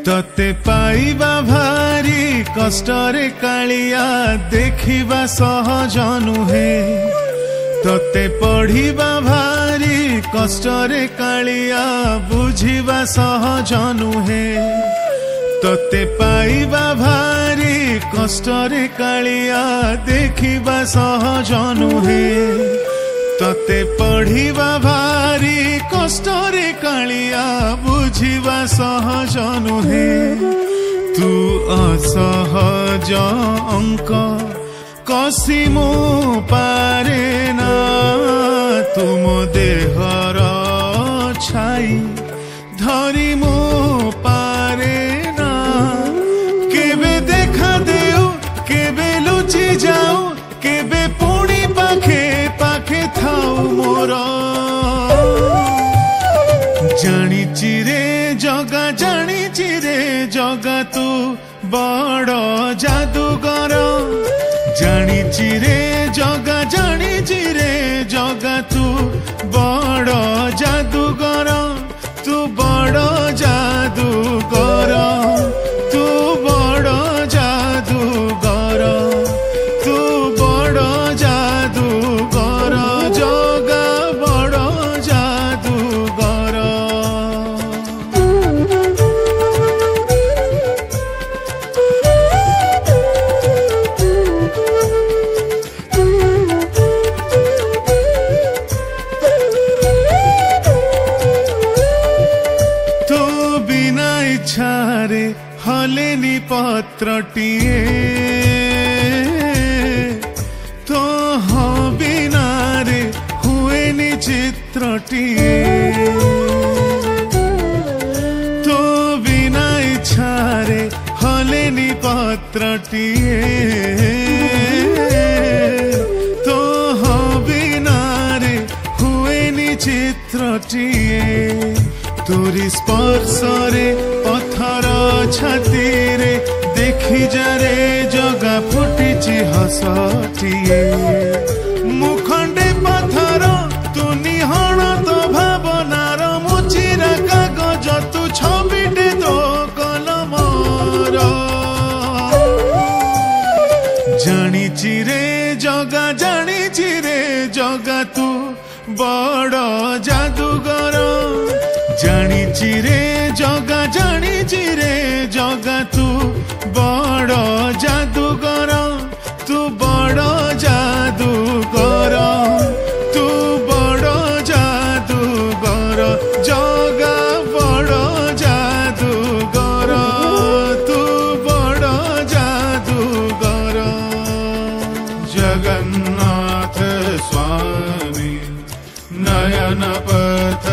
तते पाइबा भारी कष्टरे कालिया देखिबा सहज नुहे तते पढ़िबा भारी कष्टरे कालिया बुझिबा सहज नुहे तते पाइबा भारी कष्टरे कालिया देखिबा सहज नुहे तते पढ़िबा भारी कष्टरे कालिया बुझिबा सहज नुहे तू असहज अंक कसी मो पारे ना तुम देहर छाई धरी मो पारे ना केबे देखा देऊ केबे लुचि जाऊ केबे पुणी पाखे पाखे थाऊ मोर जानिची रे जगा तू बड़ जादूगर जानिची रे जगा तू बड़ जादूगर तू बड़ जादूगर तू बड़ जादूगर तू बड़ जादूगर जगा बड़ जादूगर छारे हलेनी पत्रटिए तो बिना रे हुएनी चित्रटिए तो बिना छारे हलेनी पत्रटिए तो बिना रे हुएनी चित्रटिए तोरी स्पर्श रे पथर छाती रे देखी जा रे जगा फुटिची हसटिए मुखंडे पथर तू निहण तो भावनार मुचिरा कागज तू छबिटे तो कलमर जानिची रे जगा तू बड़ जादूगर जानिची रे जगा तू बड़ जादूगर तू बड़ जादूगर तू बड़ जादूगर जगा बड़ जादूगर तू बड़ जादूगर जगन्नाथ स्वामी नयन पथ